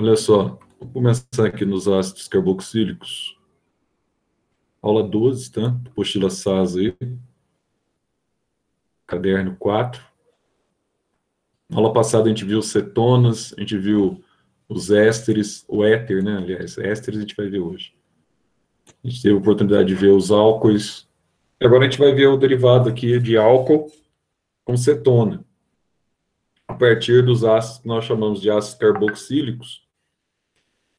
Olha só, vou começar aqui nos ácidos carboxílicos. Aula 12, tá? Apostila SAS aí. Caderno 4. Na aula passada a gente viu cetonas, a gente viu os ésteres, o éter, né? Aliás, ésteres a gente vai ver hoje. A gente teve a oportunidade de ver os álcoois. Agora a gente vai ver o derivado aqui de álcool com cetona. A partir dos ácidos que nós chamamos de ácidos carboxílicos,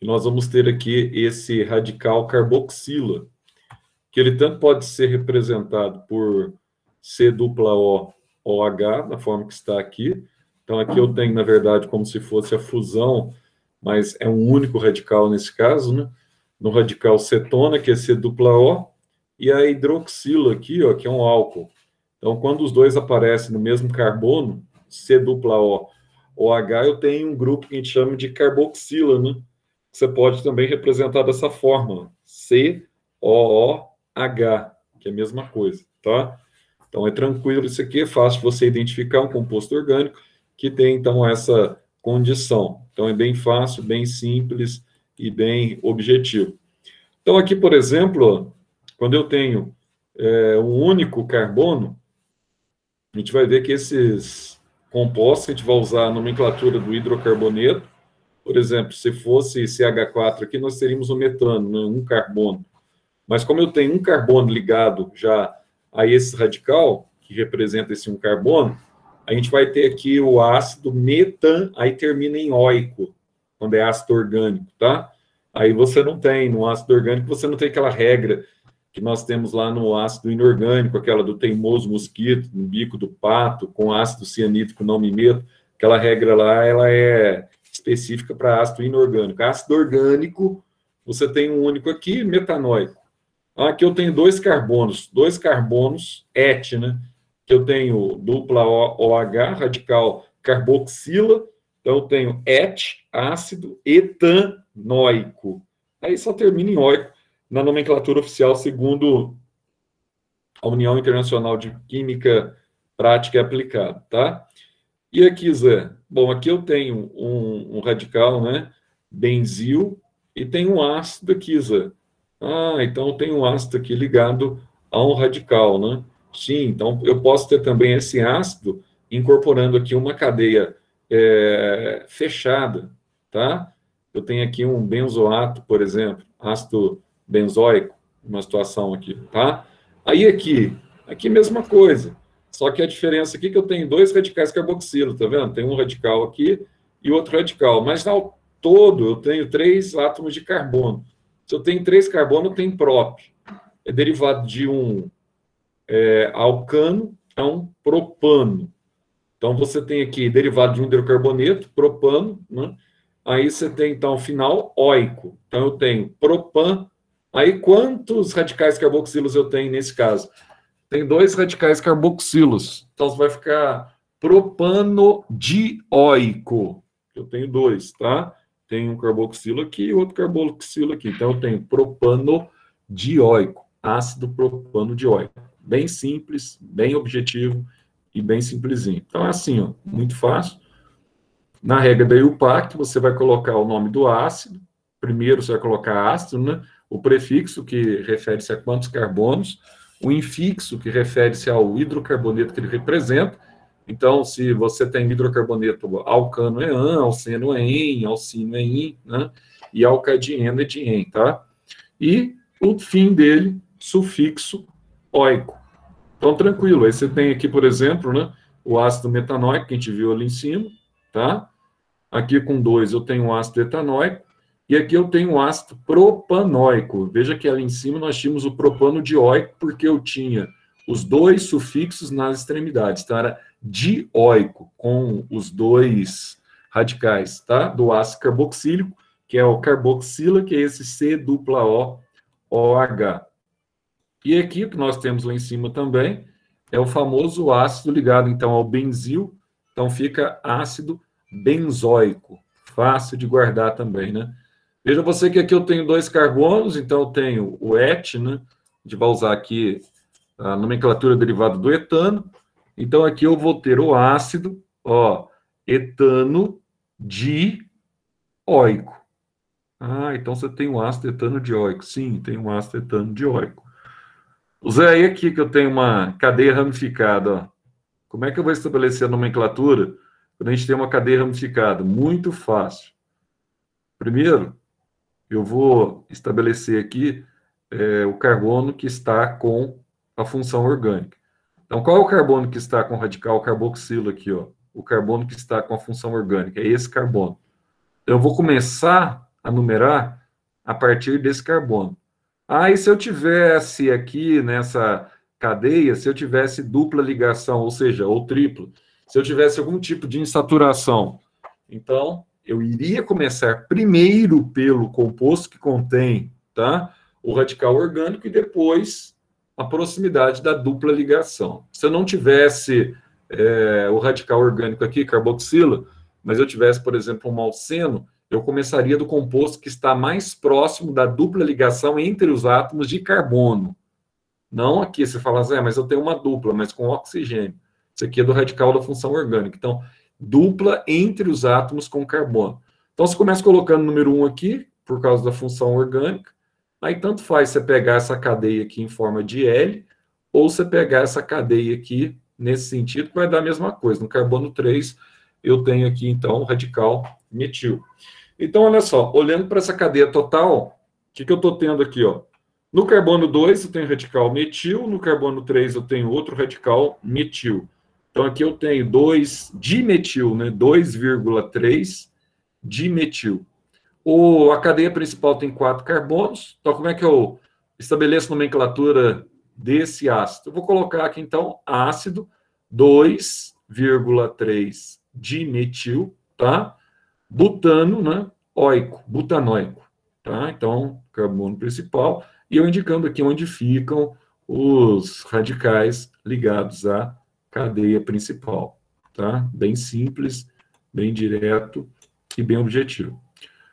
e nós vamos ter aqui esse radical carboxila, que ele tanto pode ser representado por C-O-H, na forma que está aqui. Então, aqui eu tenho, na verdade, como se fosse a fusão, mas é um único radical nesse caso, né? No radical cetona, que é C-O, e a hidroxila aqui, ó, que é um álcool. Então, quando os dois aparecem no mesmo carbono, C-O-H, eu tenho um grupo que a gente chama de carboxila, né? Você pode também representar dessa forma, C-O-O-H, que é a mesma coisa, tá? Então, é tranquilo isso aqui, é fácil você identificar um composto orgânico que tem, então, essa condição. Então, é bem fácil, bem simples e bem objetivo. Então, aqui, por exemplo, ó, quando eu tenho um único carbono, a gente vai ver que esses compostos, a gente vai usar a nomenclatura do hidrocarboneto. Por exemplo, se fosse CH4 aqui, nós teríamos o metano, né, um carbono. Mas como eu tenho um carbono ligado já a esse radical, que representa esse um carbono, a gente vai ter aqui o ácido metan, aí termina em oico, quando é ácido orgânico, tá? Aí você não tem, no ácido orgânico, você não tem aquela regra que nós temos lá no ácido inorgânico, aquela do teimoso mosquito, no bico do pato, com ácido cianídrico não mimeto. Aquela regra lá, ela é específica para ácido inorgânico. Ácido orgânico, você tem um único aqui, metanóico. Aqui eu tenho dois carbonos, ET, né? Que eu tenho dupla OH, radical carboxila, então eu tenho ET, ácido etanóico. Aí só termina em oico na nomenclatura oficial, segundo a União Internacional de Química Prática e Aplicada, tá? E aqui, Zé? Bom, aqui eu tenho um radical, né? Benzil, e tem um ácido aqui, Zé. Ah, então tem um ácido aqui ligado a um radical, né? Sim, então eu posso ter também esse ácido incorporando aqui uma cadeia fechada, tá? Eu tenho aqui um benzoato, por exemplo, ácido benzoico, uma situação aqui, tá? Aí aqui mesma coisa. Só que a diferença aqui é que eu tenho dois radicais carboxilo, tá vendo? Tem um radical aqui e outro radical. Mas ao todo eu tenho 3 átomos de carbono. Se eu tenho 3 carbono, eu tenho prop. É derivado de um alcano a um propano. Então você tem aqui derivado de um hidrocarboneto, propano, né? Aí você tem, então, final oico. Então eu tenho propan. Aí quantos radicais carboxilos eu tenho nesse caso? Tem 2 radicais carboxilos. Então, você vai ficar propanodioico. Eu tenho 2, tá? Tem um carboxilo aqui e outro carboxilo aqui. Então, eu tenho propanodioico, ácido propanodioico. Bem simples, bem objetivo e bem simplesinho. Então, é assim, ó, muito fácil. Na regra da IUPAC, você vai colocar o nome do ácido. Primeiro, você vai colocar ácido, né? O prefixo, que refere-se a quantos carbonos. O infixo, que refere-se ao hidrocarboneto que ele representa. Então, se você tem hidrocarboneto, alcano é an, alceno é en, alcino é in, né? E alcadieno é de en, tá? E o fim dele, sufixo oico. Então, tranquilo. Aí você tem aqui, por exemplo, né, o ácido metanóico, que a gente viu ali em cima, tá? Aqui com 2 eu tenho o ácido etanóico, e aqui eu tenho o ácido propanóico. Veja que ali em cima nós tínhamos o propanodioico, porque eu tinha os 2 sufixos nas extremidades. Então, era dioico, com os 2 radicais, tá? Do ácido carboxílico, que é o carboxila, que é esse C-O-O-H. E aqui, o que nós temos lá em cima também, é o famoso ácido ligado, então, ao benzil. Então, fica ácido benzoico. Fácil de guardar também, né? Veja você que aqui eu tenho 2 carbonos, então eu tenho o ET, né? A gente vai usar aqui a nomenclatura derivada do etano. Então aqui eu vou ter o ácido, ó, etano dioico. óico. Ah, então você tem um ácido etanodioico. Sim, tem um ácido etanodioico. Zé, aí aqui que eu tenho uma cadeia ramificada, ó. Como é que eu vou estabelecer a nomenclatura quando a gente tem uma cadeia ramificada? Muito fácil. Primeiro, eu vou estabelecer aqui o carbono que está com a função orgânica. Então, qual é o carbono que está com o radical carboxilo aqui, ó? O carbono que está com a função orgânica, é esse carbono. Então, eu vou começar a numerar a partir desse carbono. Ah, e se eu tivesse aqui nessa cadeia, se eu tivesse dupla ligação, ou seja, ou tripla, se eu tivesse algum tipo de insaturação, então eu iria começar primeiro pelo composto que contém, tá, o radical orgânico e depois a proximidade da dupla ligação. Se eu não tivesse o radical orgânico aqui, carboxila, mas eu tivesse, por exemplo, um malceno, eu começaria do composto que está mais próximo da dupla ligação entre os átomos de carbono. Não aqui, você fala assim, mas eu tenho uma dupla, mas com oxigênio. Isso aqui é do radical da função orgânica. Então, dupla entre os átomos com carbono. Então, você começa colocando o número 1 aqui, por causa da função orgânica. Aí, tanto faz você pegar essa cadeia aqui em forma de L, ou você pegar essa cadeia aqui, nesse sentido, que vai dar a mesma coisa. No carbono 3, eu tenho aqui, então, o radical metil. Então, olha só, olhando para essa cadeia total, o que eu estou tendo aqui, ó? No carbono 2 eu tenho radical metil, no carbono 3 eu tenho outro radical metil. Então aqui eu tenho 2 dimetil, né? 2,3 dimetil. A cadeia principal tem 4 carbonos. Então como é que eu estabeleço a nomenclatura desse ácido? Eu vou colocar aqui então ácido 2,3 dimetil, tá? Butano, né? Óico, butanóico, tá? Então carbono principal. E eu indicando aqui onde ficam os radicais ligados à cadeia principal, tá? Bem simples, bem direto e bem objetivo.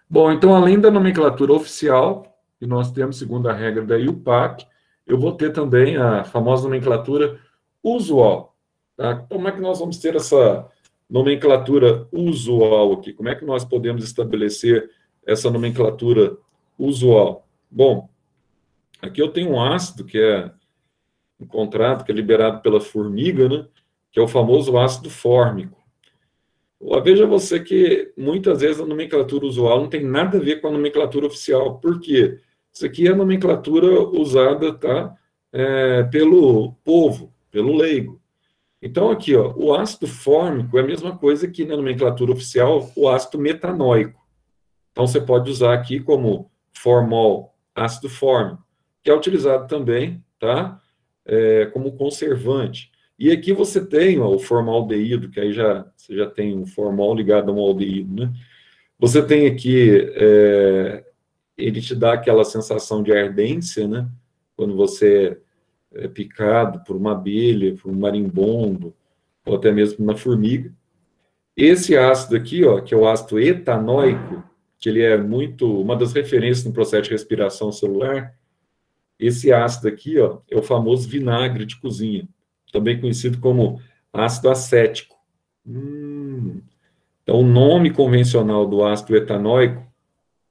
Bom, então, além da nomenclatura oficial, que nós temos segundo a regra da IUPAC, eu vou ter também a famosa nomenclatura usual, tá? Como é que nós vamos ter essa nomenclatura usual aqui? Como é que nós podemos estabelecer essa nomenclatura usual? Bom, aqui eu tenho um ácido que é encontrado, que é liberado pela formiga, né? Que é o famoso ácido fórmico. Veja você que muitas vezes a nomenclatura usual não tem nada a ver com a nomenclatura oficial. Por quê? Isso aqui é a nomenclatura usada, tá? Pelo povo, pelo leigo. Então, aqui, ó, o ácido fórmico é a mesma coisa que na nomenclatura oficial o ácido metanóico. Então, você pode usar aqui como formol, ácido fórmico, que é utilizado também, tá? Como conservante. E aqui você tem ó, o formaldeído, que aí você já tem um formol ligado a um aldeído, né? Você tem aqui, ele te dá aquela sensação de ardência, né? Quando você é picado por uma abelha, por um marimbondo, ou até mesmo uma formiga. Esse ácido aqui, ó, que é o ácido etanóico, que ele é uma das referências no processo de respiração celular, esse ácido aqui, ó, é o famoso vinagre de cozinha, também conhecido como ácido acético. Então, o nome convencional do ácido etanóico,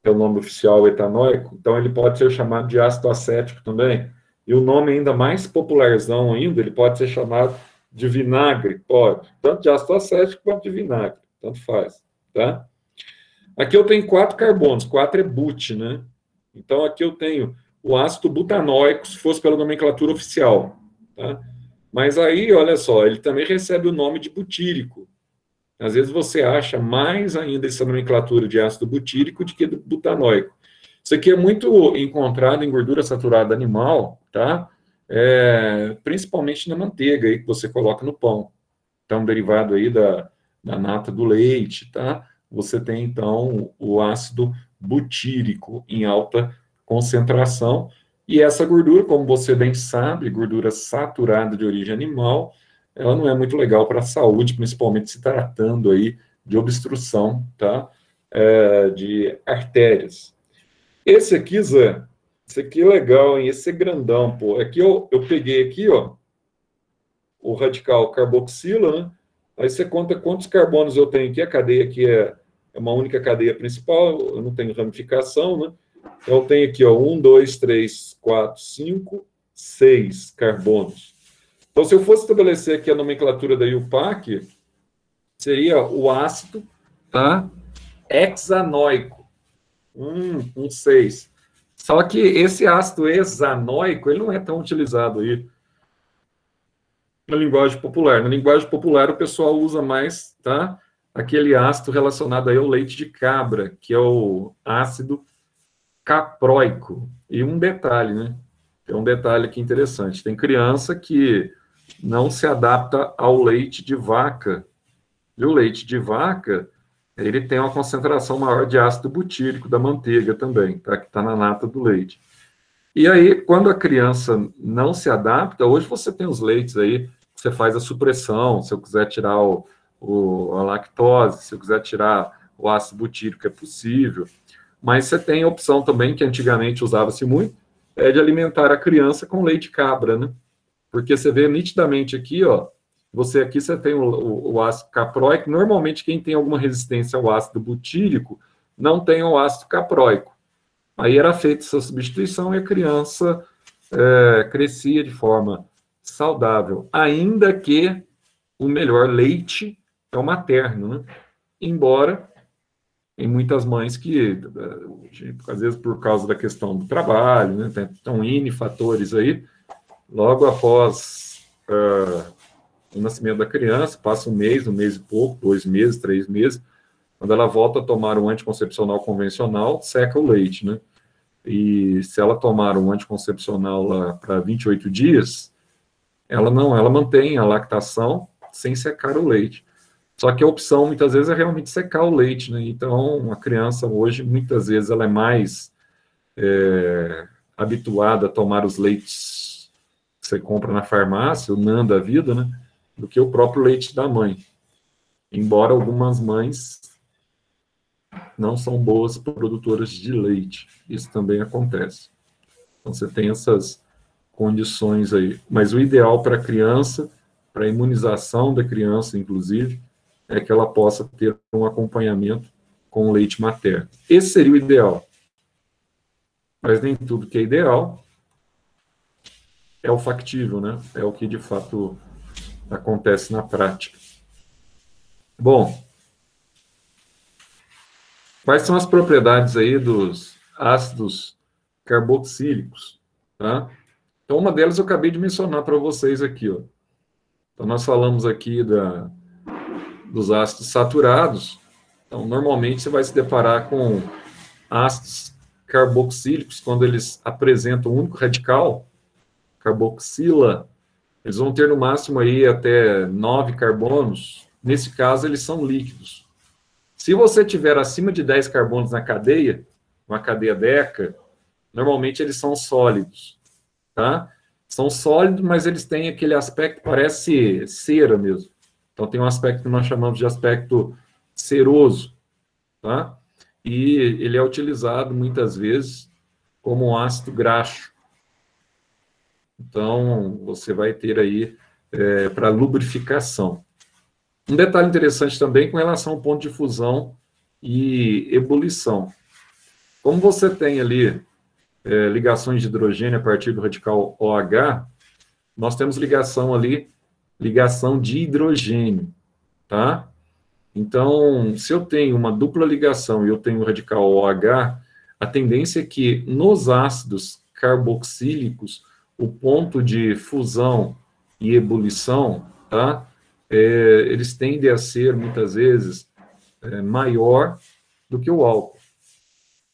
é o nome oficial etanóico, então ele pode ser chamado de ácido acético também. E o nome ainda mais popularzão ainda, ele pode ser chamado de vinagre, pode. Tanto de ácido acético quanto de vinagre, tanto faz, tá? Aqui eu tenho 4 carbonos, 4 é but, né? Então aqui eu tenho o ácido butanóico, se fosse pela nomenclatura oficial, tá? Mas aí, olha só, ele também recebe o nome de butírico. Às vezes você acha mais ainda essa nomenclatura de ácido butírico do que do butanóico. Isso aqui é muito encontrado em gordura saturada animal, tá? Principalmente na manteiga aí que você coloca no pão. Então, derivado aí da nata do leite, tá? Você tem, então, o ácido butírico em alta concentração. E essa gordura, como você bem sabe, gordura saturada de origem animal, ela não é muito legal para a saúde, principalmente se tratando aí de obstrução, tá? De artérias. Esse aqui, Zé, esse aqui é legal, hein? Esse é grandão, pô. Aqui eu peguei aqui, ó, o radical carboxila, né? Aí você conta quantos carbonos eu tenho aqui, a cadeia aqui é é uma única cadeia principal, eu não tenho ramificação, né? Então, eu tenho aqui, ó, 1, 2, 3, 4, 5, 6 carbonos. Então, se eu fosse estabelecer aqui a nomenclatura da IUPAC, seria o ácido, tá? Hexanoico. Um 6. Só que esse ácido hexanoico, ele não é tão utilizado aí na linguagem popular. Na linguagem popular, o pessoal usa mais, tá? Aquele ácido relacionado aí ao leite de cabra, que é o ácido capróico. E um detalhe, né? Tem um detalhe aqui interessante. Tem criança que não se adapta ao leite de vaca. E o leite de vaca, ele tem uma concentração maior de ácido butírico da manteiga também, tá? Que está na nata do leite. E aí, quando a criança não se adapta, hoje você tem os leites aí, você faz a supressão, se eu quiser tirar a lactose, se eu quiser tirar o ácido butírico, é possível. Mas você tem a opção também, que antigamente usava-se muito, é de alimentar a criança com leite cabra, né? Porque você vê nitidamente aqui, ó, você tem o ácido capróico. Normalmente, quem tem alguma resistência ao ácido butírico não tem o ácido capróico. Aí era feita essa substituição e a criança crescia de forma saudável, ainda que o melhor leite é o materno, né? Embora tem muitas mães que, às vezes por causa da questão do trabalho, né, tem N fatores aí, logo após o nascimento da criança, passa um mês e pouco, 2 meses, 3 meses, quando ela volta a tomar um anticoncepcional convencional, seca o leite, né? E se ela tomar um anticoncepcional lá para 28 dias, ela mantém a lactação sem secar o leite. Só que a opção, muitas vezes, é realmente secar o leite, né? Então, a criança hoje, muitas vezes, ela é mais habituada a tomar os leites que você compra na farmácia, o NAN da vida, né? Do que o próprio leite da mãe. Embora algumas mães não são boas produtoras de leite. Isso também acontece. Então, você tem essas condições aí. Mas o ideal para a criança, para a imunização da criança, inclusive, é que ela possa ter um acompanhamento com o leite materno. Esse seria o ideal. Mas nem tudo que é ideal é o factível, né? É o que, de fato, acontece na prática. Bom, quais são as propriedades aí dos ácidos carboxílicos, tá? Então, uma delas eu acabei de mencionar para vocês aqui, ó. Então, nós falamos aqui dos ácidos saturados. Então, normalmente você vai se deparar com ácidos carboxílicos, quando eles apresentam um único radical, carboxila, eles vão ter no máximo aí até 9 carbonos. Nesse caso, eles são líquidos. Se você tiver acima de 10 carbonos na cadeia, uma cadeia deca, normalmente eles são sólidos, tá? São sólidos, mas eles têm aquele aspecto, parece cera mesmo. Então, tem um aspecto que nós chamamos de aspecto ceroso, tá? E ele é utilizado, muitas vezes, como um ácido graxo. Então, você vai ter aí para lubrificação. Um detalhe interessante também com relação ao ponto de fusão e ebulição. Como você tem ali ligações de hidrogênio a partir do radical OH, nós temos ligação de hidrogênio, tá? Então, se eu tenho uma dupla ligação e eu tenho o radical OH, a tendência é que nos ácidos carboxílicos, o ponto de fusão e ebulição, tá? Eles tendem a ser, muitas vezes, maior do que o álcool.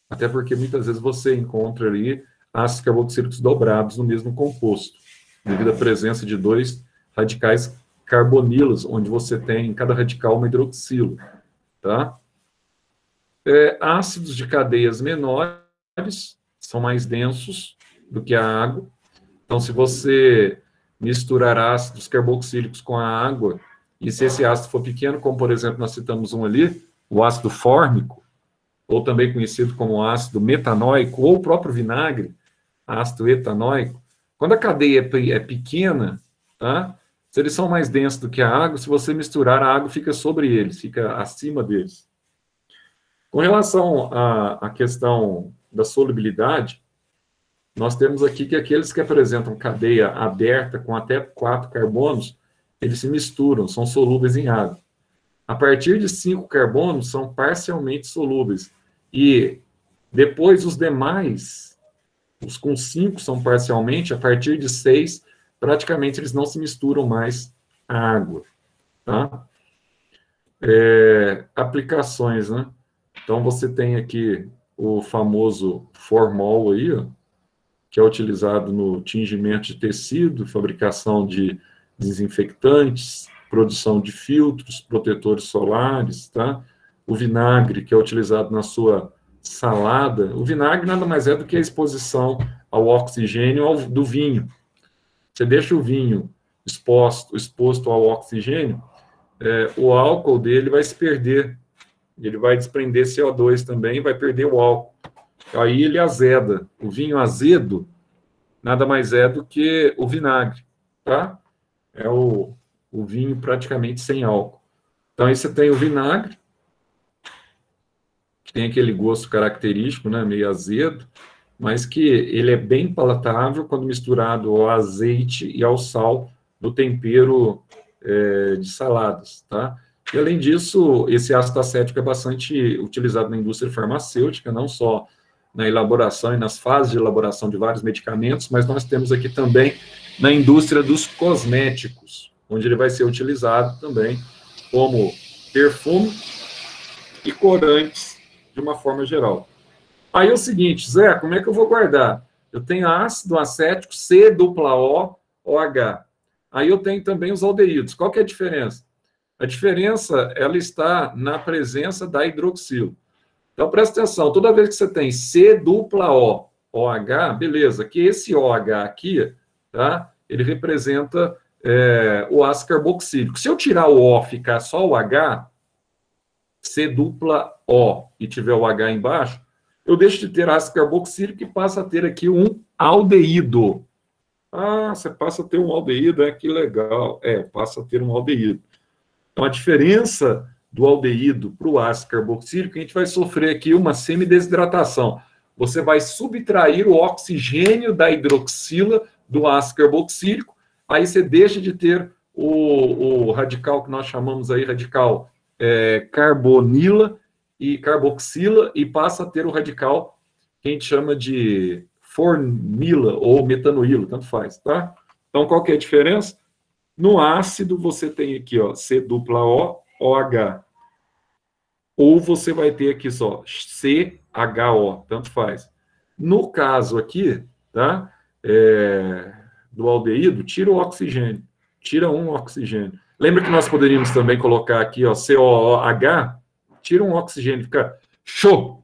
Até porque, muitas vezes, você encontra ali ácidos carboxílicos dobrados no mesmo composto, devido à presença de 2 radicais carbonilos, onde você tem em cada radical uma hidroxilo, tá? Ácidos de cadeias menores são mais densos do que a água. Então, se você misturar ácidos carboxílicos com a água, e se esse ácido for pequeno, como, por exemplo, nós citamos um ali, o ácido fórmico, ou também conhecido como ácido metanóico, ou o próprio vinagre, ácido etanóico, quando a cadeia é pequena, tá? Se eles são mais densos do que a água, se você misturar, a água fica sobre eles, fica acima deles. Com relação à questão da solubilidade, nós temos aqui que aqueles que apresentam cadeia aberta com até 4 carbonos, eles se misturam, são solúveis em água. A partir de 5 carbonos, são parcialmente solúveis. E depois os demais, os com 5 são parcialmente, a partir de 6, praticamente eles não se misturam mais à água. Tá? Aplicações, né? Então, você tem aqui o famoso formol aí, ó, que é utilizado no tingimento de tecido, fabricação de desinfectantes, produção de filtros, protetores solares, tá? O vinagre, que é utilizado na sua salada. O vinagre nada mais é do que a exposição ao oxigênio do vinho. Você deixa o vinho exposto ao oxigênio, o álcool dele vai se perder. Ele vai desprender CO2 também, vai perder o álcool. Aí ele azeda. O vinho azedo nada mais é do que o vinagre, tá? É o vinho praticamente sem álcool. Então, aí você tem o vinagre, que tem aquele gosto característico, né, meio azedo, mas que ele é bem palatável quando misturado ao azeite e ao sal do tempero de saladas, tá? E, além disso, esse ácido acético é bastante utilizado na indústria farmacêutica, não só na elaboração e nas fases de elaboração de vários medicamentos, mas nós temos aqui também na indústria dos cosméticos, onde ele vai ser utilizado também como perfume e corantes de uma forma geral. Aí é o seguinte, Zé, como é que eu vou guardar? Eu tenho ácido acético C-OH. Aí eu tenho também os aldeídos. Qual que é a diferença? A diferença, ela está na presença da hidroxilo. Então, presta atenção, toda vez que você tem C-OH, beleza, que esse OH aqui, tá? Ele representa o ácido carboxílico. Se eu tirar o O, ficar só o H, C-O, e tiver o H embaixo, eu deixo de ter ácido carboxílico e passa a ter aqui um aldeído. Ah, você passa a ter um aldeído, que legal. Passa a ter um aldeído. Então, a diferença do aldeído para o ácido carboxílico, a gente vai sofrer aqui uma semidesidratação. Você vai subtrair o oxigênio da hidroxila do ácido carboxílico, aí você deixa de ter o radical que nós chamamos aí, radical carbonila e carboxila, e passa a ter o radical que a gente chama de fornila ou metanoíla, tanto faz, tá? Então, qual que é a diferença? No ácido, você tem aqui, ó, C-O, OH. Ou você vai ter aqui só CHO, tanto faz. No caso aqui, tá? Do aldeído, tira o oxigênio. Tira um oxigênio. Lembra que nós poderíamos também colocar aqui, ó, COOH? Tira um oxigênio, fica CHO.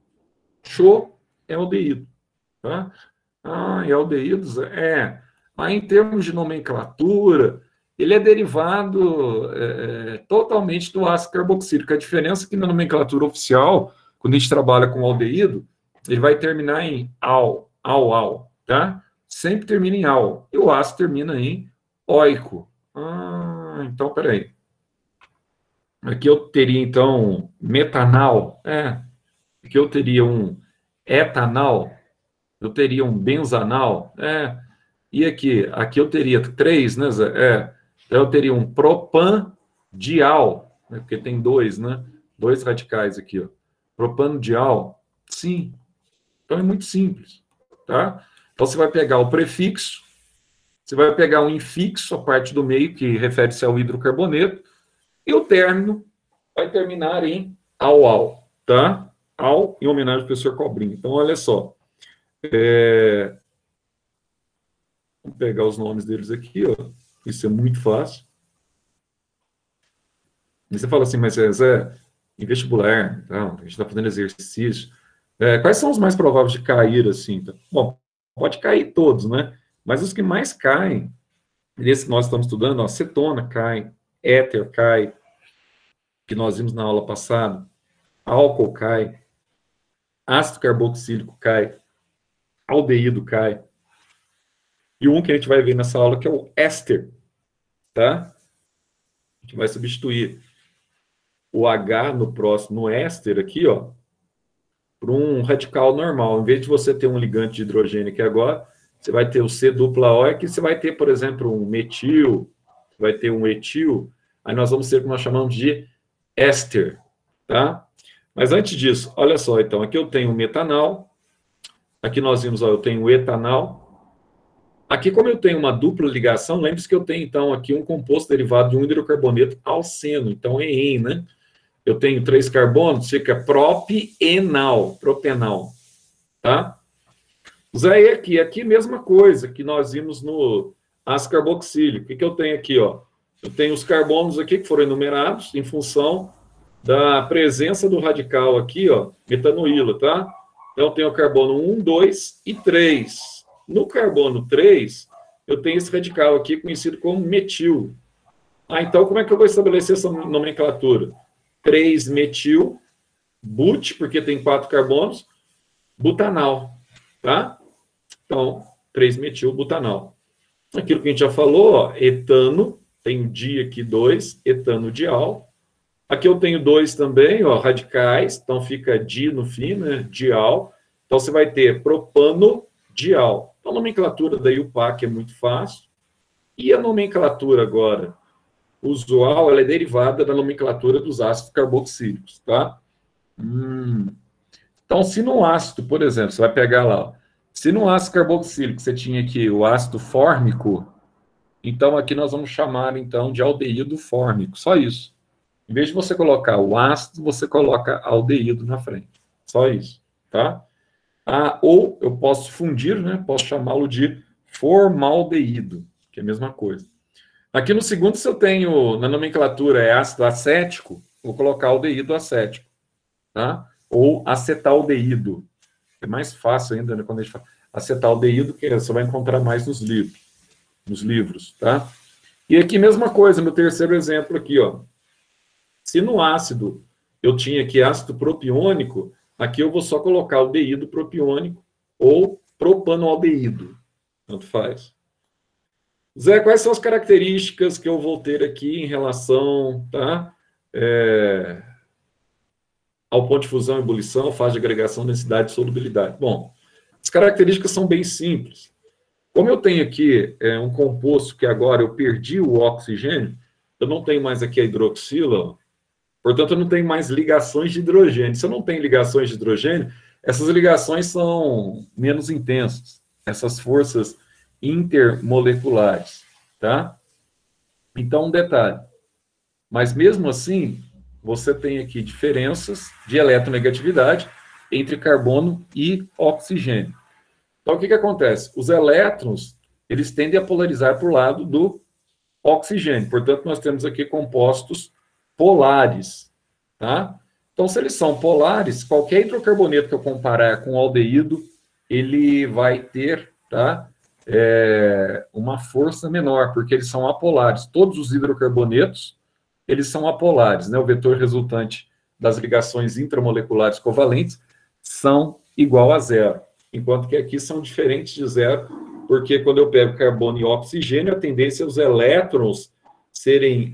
CHO é aldeído, tá? E aldeídos, Aí, em termos de nomenclatura, ele é derivado totalmente do ácido carboxílico. A diferença é que na nomenclatura oficial, quando a gente trabalha com aldeído, ele vai terminar em al, tá? Sempre termina em al. E o ácido termina em oico. Então, peraí. Aqui eu teria, então, metanal. Aqui eu teria um etanal. Eu teria um benzanal. E aqui eu teria 3, né, Zé? Então, eu teria um propandial, né, porque tem 2, né? 2 radicais aqui, ó. Propandial, sim. Então, é muito simples, tá? Então, você vai pegar o prefixo, você vai pegar o infixo, a parte do meio, que refere-se ao hidrocarboneto, e o término vai terminar em ao, tá? Ao, em homenagem ao professor Cobrinha. Então, olha só. Vou pegar os nomes deles aqui, ó. Isso é muito fácil. E você fala assim, mas Zé, em vestibular, então, a gente está fazendo exercício. Quais são os mais prováveis de cair, assim? Bom, pode cair todos, né? Mas os que mais caem, nesse que nós estamos estudando, ó, cetona cai, éter cai, que nós vimos na aula passada, álcool cai, ácido carboxílico cai, aldeído cai. E um que a gente vai ver nessa aula que é o éster, tá? A gente vai substituir o H no próximo, no éster aqui, ó, para um radical normal. Em vez de você ter um ligante de hidrogênio aqui agora, você vai ter o C dupla O, aqui você vai ter, por exemplo, um metil, vai ter um etil, aí nós vamos ter o que nós chamamos de éster, tá? Mas antes disso, olha só, então, aqui eu tenho o metanal, aqui nós vimos, ó, eu tenho o etanal, aqui como eu tenho uma dupla ligação, lembre-se que eu tenho, então, aqui um composto derivado de um hidrocarboneto alceno, então é EN, né? Eu tenho 3 carbonos, fica propenal, tá? Zé, aqui mesma coisa que nós vimos no ácido carboxílico. O que eu tenho aqui, ó? Eu tenho os carbonos aqui que foram enumerados em função da presença do radical aqui, ó, metanoíla, tá? Então, eu tenho o carbono 1, 2 e 3. No carbono 3, eu tenho esse radical aqui conhecido como metil. Então, como é que eu vou estabelecer essa nomenclatura? 3-metil, but, porque tem 4 carbonos, butanal, tá? Então, 3-metil butanal. Aquilo que a gente já falou, ó, etano, tem o di aqui 2, etano dial. Aqui eu tenho 2 também, ó, radicais, então fica di no fim, né, dial. Então você vai ter propano dial. Então a nomenclatura da IUPAC é muito fácil. E a nomenclatura agora usual, ela é derivada da nomenclatura dos ácidos carboxílicos, tá? Então, se no ácido, por exemplo, você vai pegar lá, ó, se no ácido carboxílico você tinha aqui o ácido fórmico, então aqui nós vamos chamar, então, de aldeído fórmico, só isso. Em vez de você colocar o ácido, você coloca aldeído na frente, só isso, tá? Ou eu posso fundir, né? Posso chamá-lo de formaldeído, que é a mesma coisa. Aqui no segundo, se eu tenho, na nomenclatura, é ácido acético, vou colocar aldeído acético, tá? Ou acetaldeído. É mais fácil ainda, né, quando a gente fala acetaldeído, que você vai encontrar mais nos livros, tá? E aqui, mesma coisa, meu terceiro exemplo aqui, ó. Se no ácido eu tinha aqui ácido propiônico, aqui eu vou só colocar aldeído propiônico ou propanoaldeído, tanto faz. Zé, quais são as características que eu vou ter aqui em relação, tá? Ao ponto de fusão e ebulição, fase de agregação, densidade e solubilidade. Bom, as características são bem simples. Como eu tenho aqui um composto que agora eu perdi o oxigênio, eu não tenho mais aqui a hidroxila, portanto, eu não tenho mais ligações de hidrogênio. Se eu não tenho ligações de hidrogênio, essas ligações são menos intensas, essas forças intermoleculares, tá? Então, um detalhe. Mas, mesmo assim, você tem aqui diferenças de eletronegatividade entre carbono e oxigênio. Então, o que acontece? Os elétrons, eles tendem a polarizar para o lado do oxigênio. Portanto, nós temos aqui compostos polares, tá? Então, se eles são polares, qualquer hidrocarboneto que eu comparar com aldeído, ele vai ter, tá? Uma força menor, porque eles são apolares. Todos os hidrocarbonetos, eles são apolares, né? O vetor resultante das ligações intramoleculares covalentes são igual a zero, enquanto que aqui são diferentes de zero, porque quando eu pego carbono e oxigênio, a tendência é os elétrons serem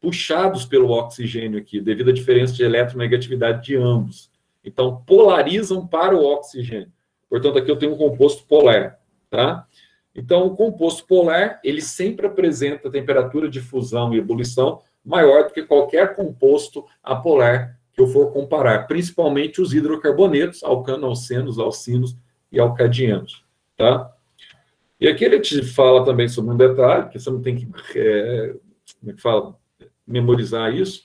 puxados pelo oxigênio aqui, devido à diferença de eletronegatividade de ambos. Então, polarizam para o oxigênio. Portanto, aqui eu tenho um composto polar, tá? Então, o composto polar, ele sempre apresenta temperatura de fusão e ebulição maior do que qualquer composto apolar que eu for comparar, principalmente os hidrocarbonetos, alcano-alcenos, alcinos e alcadienos, tá? E aqui ele te fala também sobre um detalhe, que você não tem que, como é que fala, memorizar isso,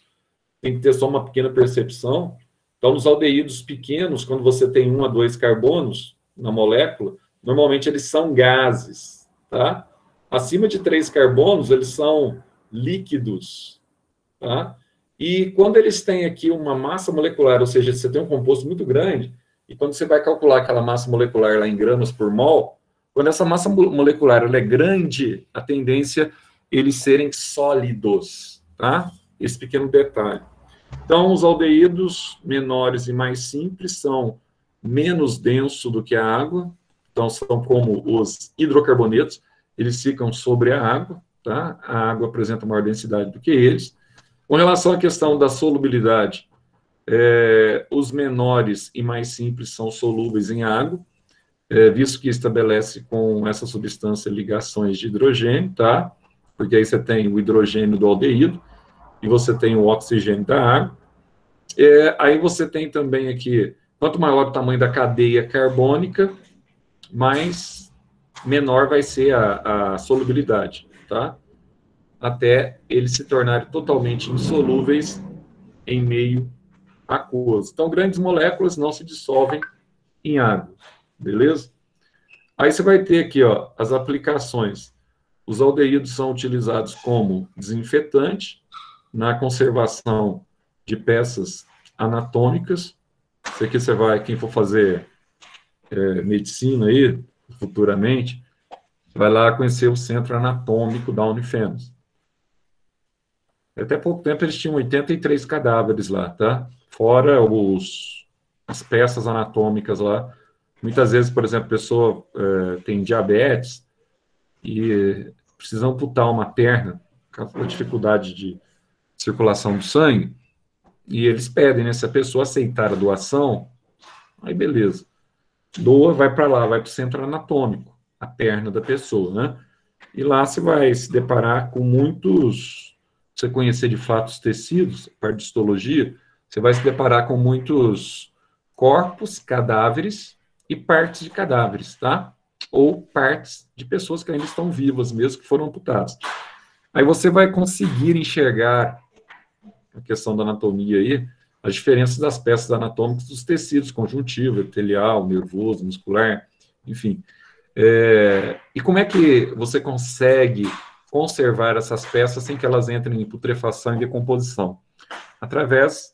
tem que ter só uma pequena percepção. Então, nos aldeídos pequenos, quando você tem 1 a 2 carbonos na molécula, normalmente eles são gases, tá? Acima de 3 carbonos, eles são líquidos, tá? E quando eles têm aqui uma massa molecular, ou seja, você tem um composto muito grande, e quando você vai calcular aquela massa molecular lá em gramas por mol, quando essa massa molecular ela é grande, a tendência é eles serem sólidos, tá? Esse pequeno detalhe. Então, os aldeídos menores e mais simples são menos densos do que a água, então são como os hidrocarbonetos, eles ficam sobre a água, tá? A água apresenta maior densidade do que eles. Com relação à questão da solubilidade, Os menores e mais simples são solúveis em água, visto que estabelece com essa substância ligações de hidrogênio, tá? Porque aí você tem o hidrogênio do aldeído e você tem o oxigênio da água. Aí você tem também aqui, quanto maior o tamanho da cadeia carbônica, mais menor vai ser a solubilidade, tá? Até eles se tornarem totalmente insolúveis em meio aquoso. Então, grandes moléculas não se dissolvem em água, beleza? Aí você vai ter aqui, ó, as aplicações. Os aldeídos são utilizados como desinfetante na conservação de peças anatômicas. Isso aqui você vai, quem for fazer medicina aí, futuramente, vai lá conhecer o centro anatômico da Unifenas. Até pouco tempo eles tinham 83 cadáveres lá, tá? Fora as peças anatômicas lá. Muitas vezes, por exemplo, a pessoa tem diabetes e precisa amputar uma perna, por causa da dificuldade de circulação do sangue, e eles pedem, né? Se a pessoa aceitar a doação, aí beleza. Doa, vai para lá, vai para o centro anatômico, a perna da pessoa, né? E lá você vai se deparar com muitos, você conhecer de fato os tecidos, a parte de histologia, você vai se deparar com muitos corpos, cadáveres e partes de cadáveres, tá? Ou partes de pessoas que ainda estão vivas, mesmo que foram amputadas. Aí você vai conseguir enxergar a questão da anatomia aí, as diferenças das peças anatômicas dos tecidos, conjuntivo, epitelial, nervoso, muscular, enfim. E como é que você consegue conservar essas peças sem que elas entrem em putrefação e decomposição? Através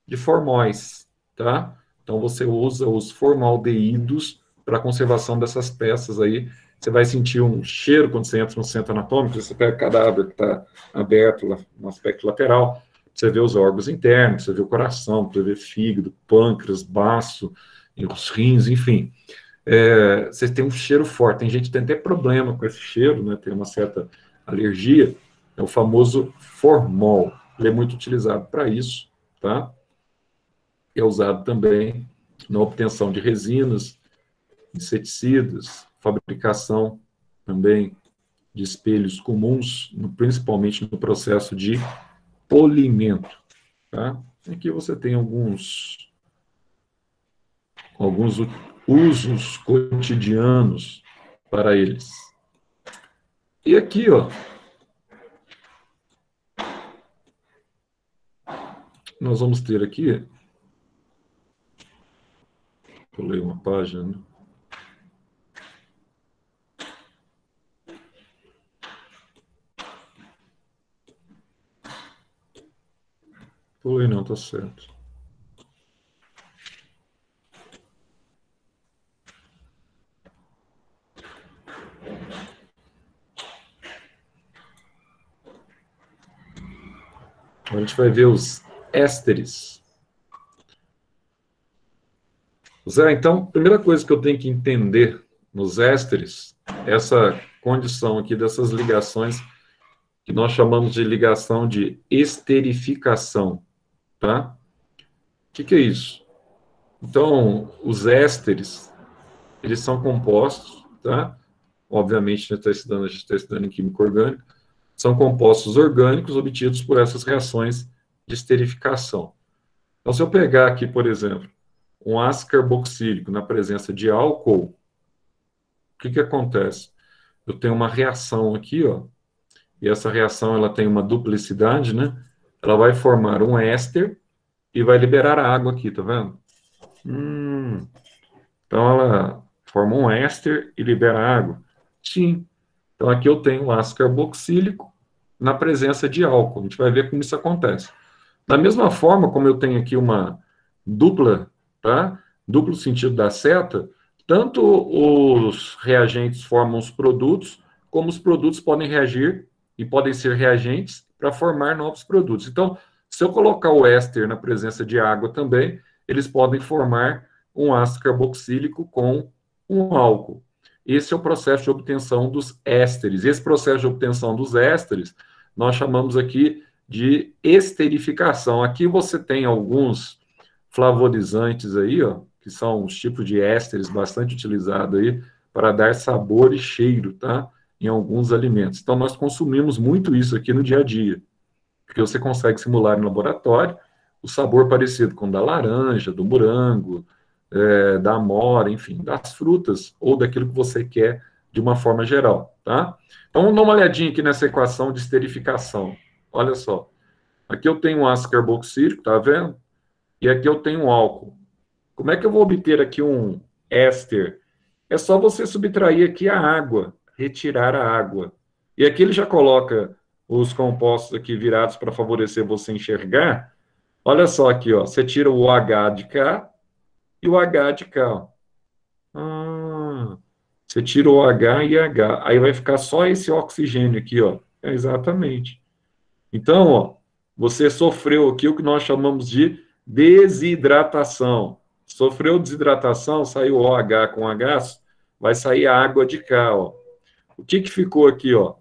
de formóis, tá? Então, você usa os formaldeídos para a conservação dessas peças aí. Você vai sentir um cheiro quando você entra no centro anatômico, você pega o cadáver que está aberto lá, no aspecto lateral, você vê os órgãos internos, você vê o coração, você vê fígado, pâncreas, baço, os rins, enfim. Você tem um cheiro forte. Tem gente que tem até problema com esse cheiro, né? Tem uma certa alergia. É o famoso formol. Ele é muito utilizado para isso, tá? É usado também na obtenção de resinas, inseticidas, fabricação também de espelhos comuns, principalmente no processo de polimento, tá? Aqui você tem alguns usos cotidianos para eles. E aqui, ó, nós vamos ter aqui, pulei uma página, né? Pulei não, tá certo. A gente vai ver os ésteres. Zé, então, a primeira coisa que eu tenho que entender nos ésteres, essa condição aqui dessas ligações que nós chamamos de ligação de esterificação, tá? O que é isso? Então, os ésteres, eles são compostos, tá? Obviamente, a gente está estudando em química orgânica, são compostos orgânicos obtidos por essas reações de esterificação. Então, se eu pegar aqui, por exemplo, um ácido carboxílico na presença de álcool, o que acontece? Eu tenho uma reação aqui, ó, e essa reação ela tem uma duplicidade, né? Ela vai formar um éster e vai liberar a água aqui, tá vendo? Então ela forma um éster e libera água? Sim. Então aqui eu tenho um ácido carboxílico na presença de álcool. A gente vai ver como isso acontece. Da mesma forma como eu tenho aqui uma dupla, tá? Duplo sentido da seta, tanto os reagentes formam os produtos, como os produtos podem reagir e podem ser reagentes para formar novos produtos. Então, se eu colocar o éster na presença de água também, eles podem formar um ácido carboxílico com um álcool. Esse é o processo de obtenção dos ésteres. Esse processo de obtenção dos ésteres, nós chamamos aqui de esterificação. Aqui você tem alguns flavorizantes aí, ó, que são os tipos de ésteres bastante utilizados aí para dar sabor e cheiro, tá? Em alguns alimentos. Então, nós consumimos muito isso aqui no dia a dia, porque você consegue simular no laboratório o sabor parecido com o da laranja, do morango, da amora, enfim, das frutas ou daquilo que você quer de uma forma geral, tá? Então, vamos dar uma olhadinha aqui nessa equação de esterificação. Olha só. Aqui eu tenho um ácido carboxílico, tá vendo? E aqui eu tenho um álcool. Como é que eu vou obter aqui um éster? É só você subtrair aqui a água, retirar a água. E aqui ele já coloca os compostos aqui virados para favorecer você enxergar. Olha só aqui, ó. Você tira o H de cá e o H de cá, ó. Você tira o H e H. Aí vai ficar só esse oxigênio aqui, ó. Exatamente. Então, ó, você sofreu aqui o que nós chamamos de desidratação. Sofreu desidratação, saiu OH com H, vai sair a água de cá, ó. O que que ficou aqui, ó?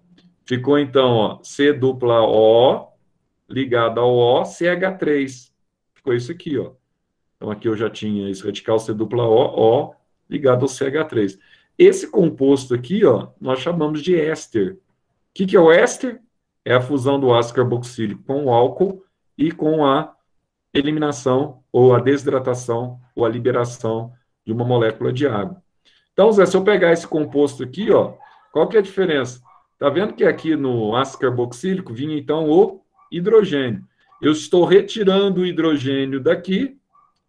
Ficou então, ó, C dupla O ligado ao O, CH3. Ficou isso aqui, ó. Então aqui eu já tinha esse radical C dupla O ligado ao CH3. Esse composto aqui, ó, nós chamamos de éster. O que que é o éster? É a fusão do ácido carboxílico com o álcool e com a eliminação ou a desidratação ou a liberação de uma molécula de água. Então, Zé, se eu pegar esse composto aqui, ó, qual que é a diferença? Tá vendo que aqui no ácido carboxílico vinha então o hidrogênio. Eu estou retirando o hidrogênio daqui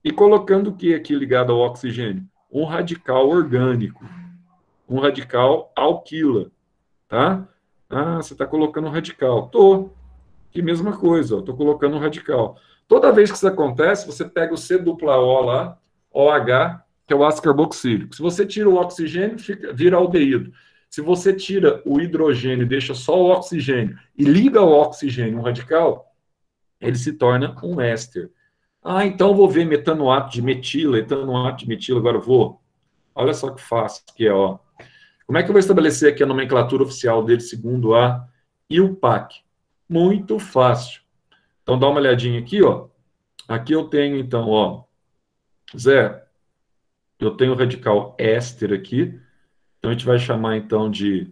e colocando o que aqui ligado ao oxigênio? Um radical orgânico, um radical alquila, tá? Ah, você está colocando um radical. Tô. Que mesma coisa, estou colocando um radical. Toda vez que isso acontece, você pega o C dupla O lá, OH, que é o ácido carboxílico. Se você tira o oxigênio, vira aldeído. Se você tira o hidrogênio e deixa só o oxigênio e liga ao oxigênio um radical, ele se torna um éster. Ah, então vou ver metanoato de metila, etanoato de metila, agora eu vou. Olha só que fácil que é, ó. Como é que eu vou estabelecer aqui a nomenclatura oficial dele segundo a IUPAC? Muito fácil. Então, dá uma olhadinha aqui, ó. Aqui eu tenho, então, ó, Zé, eu tenho o radical éster aqui. Então, a gente vai chamar, então, de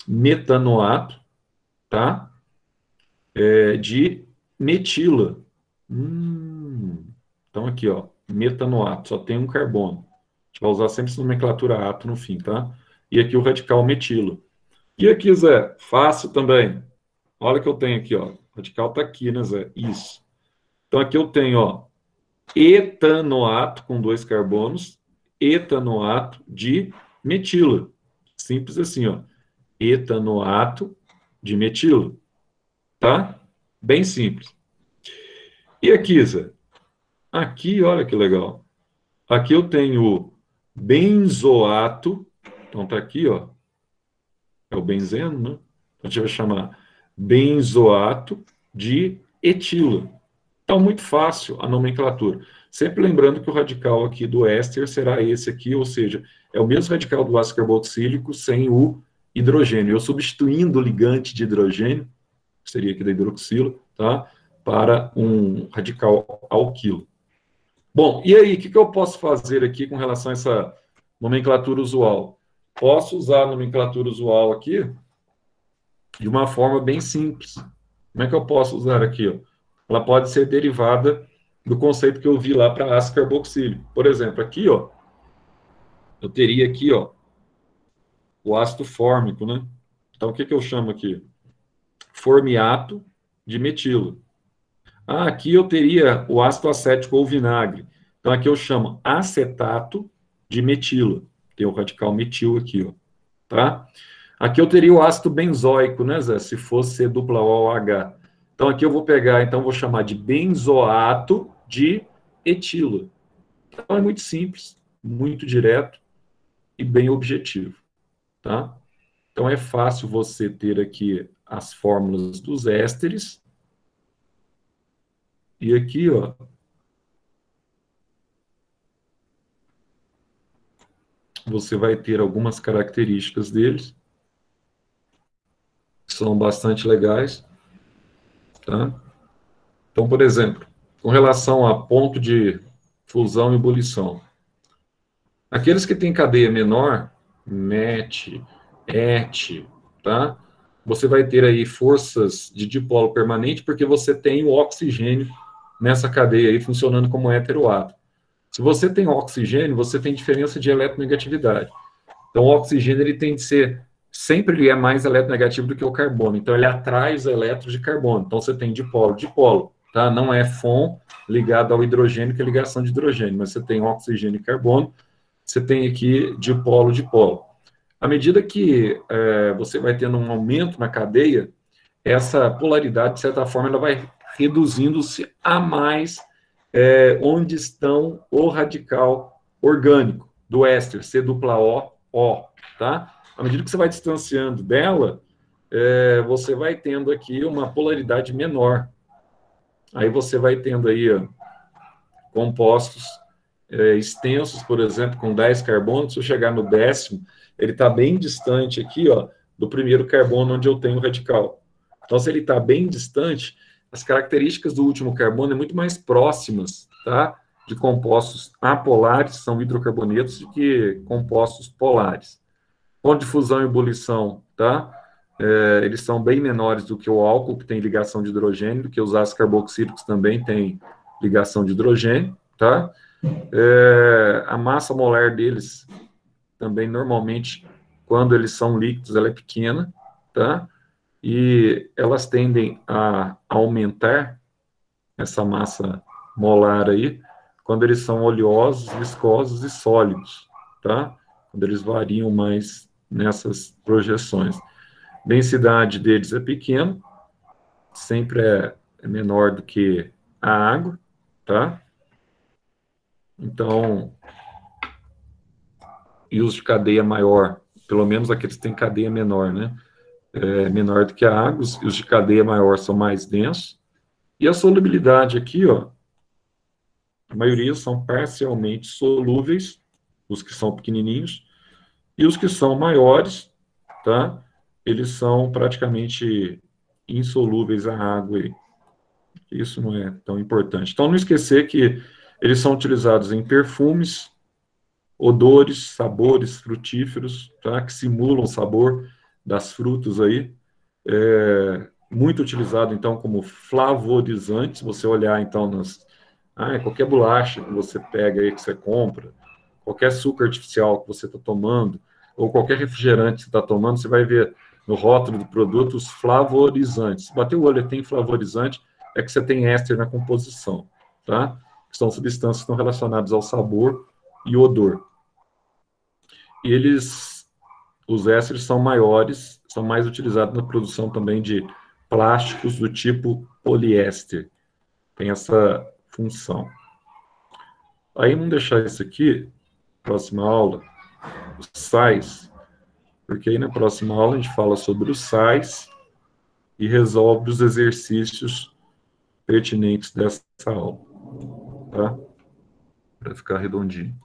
metanoato, tá? De metila. Então, aqui, ó, metanoato, só tem um carbono. A gente vai usar sempre essa nomenclatura ato no fim, tá? E aqui o radical metilo. E aqui, Zé, fácil também. Olha o que eu tenho aqui, ó. O radical tá aqui, né, Zé? Isso. Então, aqui eu tenho, ó, etanoato com 2 carbonos, etanoato de metila. Simples assim, ó. Etanoato de metila. Tá? Bem simples. E aqui, Zé? Aqui, olha que legal. Aqui eu tenho o benzoato. Então tá aqui, ó. É o benzeno, né? A gente vai chamar benzoato de etila. Então, muito fácil a nomenclatura. Sempre lembrando que o radical aqui do éster será esse aqui, ou seja, é o mesmo radical do ácido carboxílico sem o hidrogênio. Eu substituindo o ligante de hidrogênio, que seria aqui da hidroxila, tá? Para um radical alquilo. Bom, e aí, o que eu posso fazer aqui com relação a essa nomenclatura usual? Posso usar a nomenclatura usual aqui de uma forma bem simples. Como é que eu posso usar aqui? Ó? Ela pode ser derivada do conceito que eu vi lá para ácido carboxílico. Por exemplo, aqui, ó, eu teria aqui, ó, o ácido fórmico, né? Então, o que eu chamo aqui? Formiato de metilo. Ah, aqui eu teria o ácido acético ou vinagre. Então, aqui eu chamo acetato de metilo. Tem o radical metil aqui, ó, tá? Aqui eu teria o ácido benzoico, né, Zé? Se fosse C dupla OH. Então, aqui eu vou pegar, então, vou chamar de benzoato de etilo. Então, é muito simples, muito direto e bem objetivo, tá? Então, é fácil você ter aqui as fórmulas dos ésteres. E aqui, ó, você vai ter algumas características deles, que são bastante legais, tá? Então, por exemplo, com relação a ponto de fusão e ebulição, aqueles que têm cadeia menor, MET, ET, tá? Você vai ter aí forças de dipolo permanente, porque você tem o oxigênio nessa cadeia aí funcionando como heteroátomo. Se você tem oxigênio, você tem diferença de eletronegatividade. Então, o oxigênio ele tem de ser, sempre ele é mais eletronegativo do que o carbono. Então, ele atrai os elétrons de carbono. Então, você tem dipolo, dipolo, tá? Não é FON ligado ao hidrogênio, que é ligação de hidrogênio, mas você tem oxigênio e carbono, você tem aqui dipolo, dipolo. À medida que você vai tendo um aumento na cadeia, essa polaridade, de certa forma, ela vai reduzindo-se a mais onde estão o radical orgânico do éster, C-O, O, tá? À medida que você vai distanciando dela, você vai tendo aqui uma polaridade menor. Aí você vai tendo aí compostos extensos, por exemplo, com 10 carbonos. Se eu chegar no 10º, ele está bem distante aqui, ó, do primeiro carbono onde eu tenho o radical. Então, se ele está bem distante, as características do último carbono é muito mais próximas, tá? De compostos apolares, são hidrocarbonetos, do que compostos polares. Ponto de fusão e ebulição, tá? Eles são bem menores do que o álcool, que tem ligação de hidrogênio, do que os ácidos carboxílicos também têm ligação de hidrogênio, tá? A massa molar deles também, normalmente, quando eles são líquidos, ela é pequena, tá? E elas tendem a aumentar essa massa molar aí, quando eles são oleosos, viscosos e sólidos, tá? Quando eles variam mais nessas projeções. Densidade deles é pequena, sempre é menor do que a água, tá? Então, e os de cadeia maior, pelo menos aqueles que têm cadeia menor, né? Menor do que a água, os de cadeia maior são mais densos. E a solubilidade aqui, ó, a maioria são parcialmente solúveis, os que são pequenininhos, e os que são maiores, tá? Eles são praticamente insolúveis à água. Isso não é tão importante. Então, não esquecer que eles são utilizados em perfumes, odores, sabores frutíferos, tá? Que simulam o sabor das frutas aí. Muito utilizado, então, como flavorizante. Se você olhar, então, qualquer bolacha que você pega aí, que você compra, qualquer açúcar artificial que você está tomando, ou qualquer refrigerante que você está tomando, você vai ver no rótulo do produto os flavorizantes. Se bater o olho e tem flavorizante, é que você tem éster na composição, tá? Que são substâncias que estão relacionadas ao sabor e odor. E os ésteres são maiores, são mais utilizados na produção também de plásticos do tipo poliéster. Tem essa função. Aí vamos deixar isso aqui, próxima aula, os sais, porque aí na próxima aula a gente fala sobre os sais e resolve os exercícios pertinentes dessa aula, tá? Para ficar redondinho.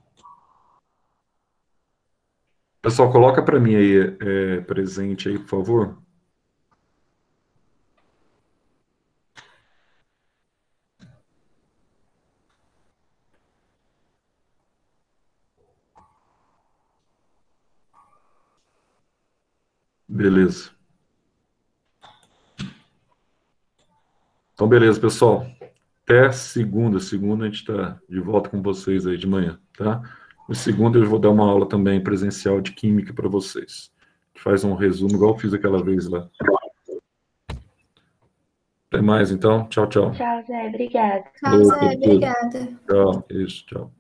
Pessoal, coloca para mim aí, presente aí, por favor. Beleza. Então, beleza, pessoal. Até segunda. Segunda a gente está de volta com vocês aí de manhã, tá? No segunda eu vou dar uma aula também presencial de química para vocês. A gente faz um resumo, igual eu fiz aquela vez lá. Até mais, então. Tchau, tchau. Tchau, Zé. Obrigada. Tchau, Zé. Obrigada. Tchau. Isso, tchau.